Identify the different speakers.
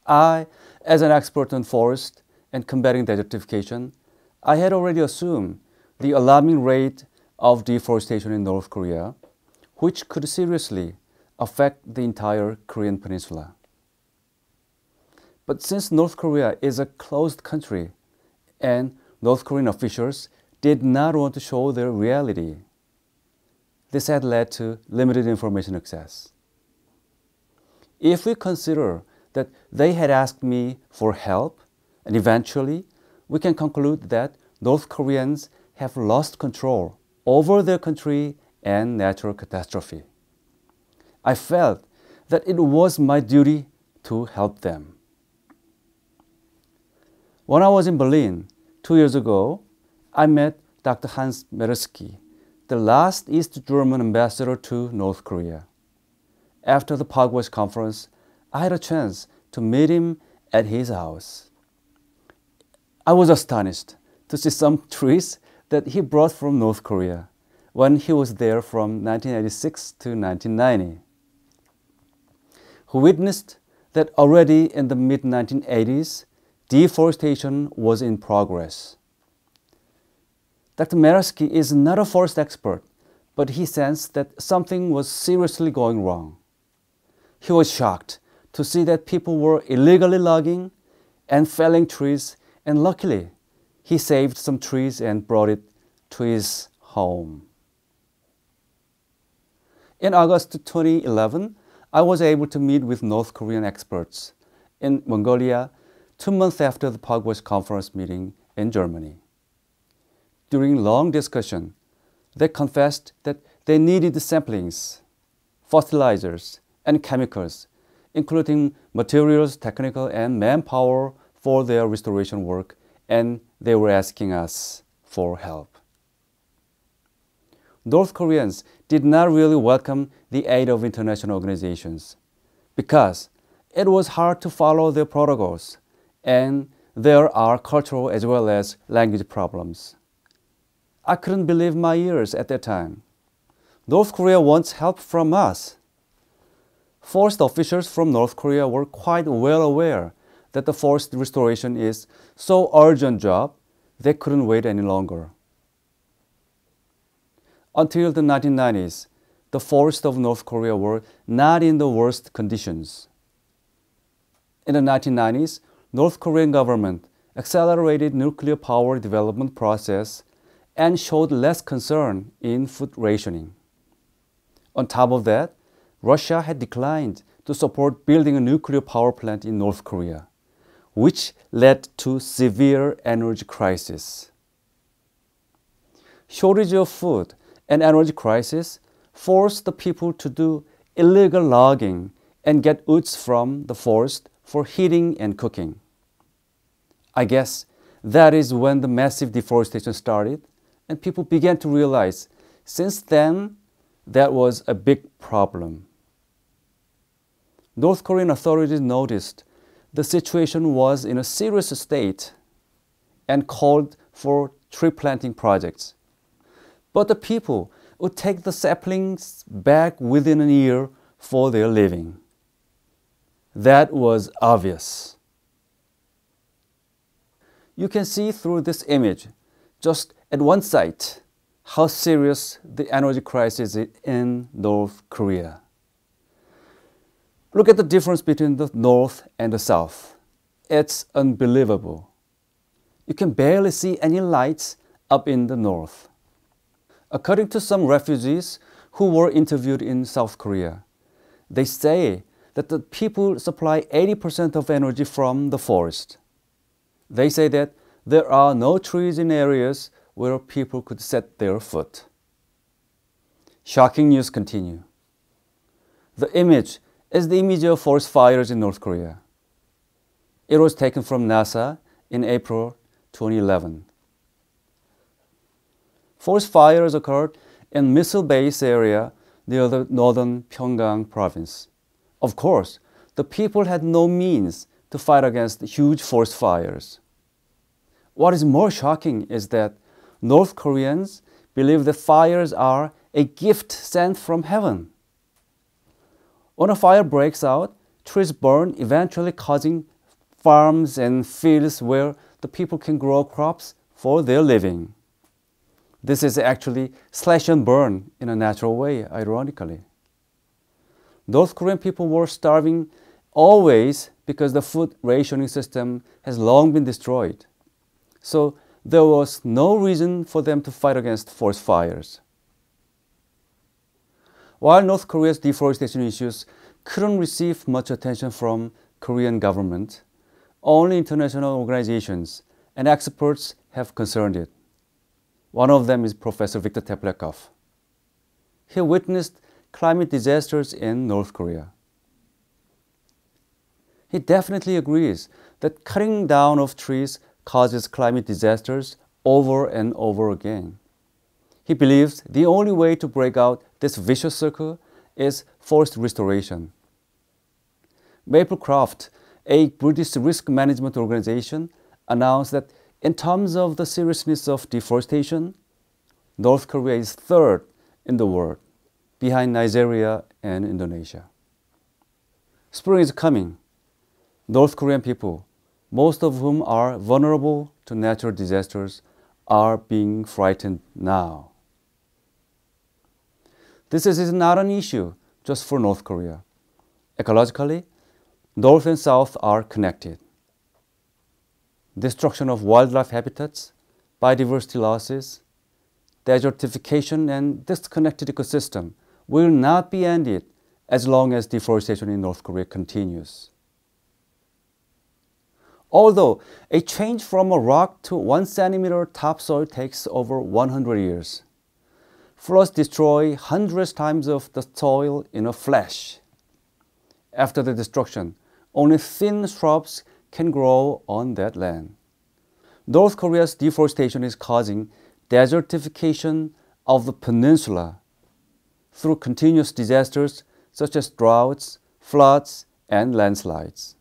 Speaker 1: I, as an expert on forest and combating desertification, I had already assumed the alarming rate of deforestation in North Korea, which could seriously affect the entire Korean peninsula. But since North Korea is a closed country and North Korean officials did not want to show their reality, this had led to limited information access. If we consider that they had asked me for help, and eventually we can conclude that North Koreans have lost control over their country and natural catastrophe. I felt that it was my duty to help them. When I was in Berlin 2 years ago, I met Dr. Hans Mereski, the last East German ambassador to North Korea. After the Pugwash conference, I had a chance to meet him at his house. I was astonished to see some trees that he brought from North Korea when he was there from 1986 to 1990. He witnessed that already in the mid-1980s, deforestation was in progress. Dr. Mereski is not a forest expert, but he sensed that something was seriously going wrong. He was shocked to see that people were illegally logging and felling trees, and luckily, he saved some trees and brought it to his home. In August 2011, I was able to meet with North Korean experts in Mongolia 2 months after the Pugwash conference meeting in Germany. During long discussion, they confessed that they needed samplings, fertilizers, and chemicals, including materials, technical, and manpower for their restoration work, and they were asking us for help. North Koreans did not really welcome the aid of international organizations because it was hard to follow their protocols, and there are cultural as well as language problems. I couldn't believe my ears at that time. North Korea wants help from us. Forest officials from North Korea were quite well aware that the forest restoration is so urgent job, they couldn't wait any longer. Until the 1990s, the forests of North Korea were not in the worst conditions. In the 1990s, North Korean government accelerated nuclear power development process and showed less concern in food rationing. On top of that, Russia had declined to support building a nuclear power plant in North Korea, which led to severe energy crisis. Shortage of food and energy crisis forced the people to do illegal logging and get woods from the forest for heating and cooking. I guess that is when the massive deforestation started, and people began to realize since then that was a big problem. North Korean authorities noticed the situation was in a serious state and called for tree planting projects. But the people would take the saplings back within a year for their living. That was obvious. You can see through this image, just at one site, how serious the energy crisis is in North Korea. Look at the difference between the north and the south. It's unbelievable. You can barely see any lights up in the north. According to some refugees who were interviewed in South Korea, they say that the people supply 80% of energy from the forest. They say that there are no trees in areas where people could set their foot. Shocking news continue. The image is the image of forest fires in North Korea. It was taken from NASA in April 2011. Forest fires occurred in Missile Base area near the northern Pyeonggang province. Of course, the people had no means to fight against huge forest fires. What is more shocking is that North Koreans believe that fires are a gift sent from heaven. When a fire breaks out, trees burn, eventually causing farms and fields where the people can grow crops for their living. This is actually slash and burn in a natural way, ironically. North Korean people were starving always because the food rationing system has long been destroyed. So there was no reason for them to fight against forest fires. While North Korea's deforestation issues couldn't receive much attention from Korean government, only international organizations and experts have concerned it. One of them is Professor Viktor Teplakov. He witnessed climate disasters in North Korea. He definitely agrees that cutting down of trees causes climate disasters over and over again. He believes the only way to break out this vicious circle is forest restoration. Maplecroft, a British risk management organization, announced that in terms of the seriousness of deforestation, North Korea is third in the world, behind Nigeria and Indonesia. Spring is coming. North Korean people, most of whom are vulnerable to natural disasters, are being frightened now. This is not an issue just for North Korea. Ecologically, North and South are connected. Destruction of wildlife habitats, biodiversity losses, desertification, and disconnected ecosystem will not be ended as long as deforestation in North Korea continues. Although a change from a rock to 1 centimeter topsoil takes over 100 years, floods destroy hundreds times of the soil in a flash. After the destruction, only thin shrubs can grow on that land. North Korea's deforestation is causing desertification of the peninsula through continuous disasters such as droughts, floods, and landslides.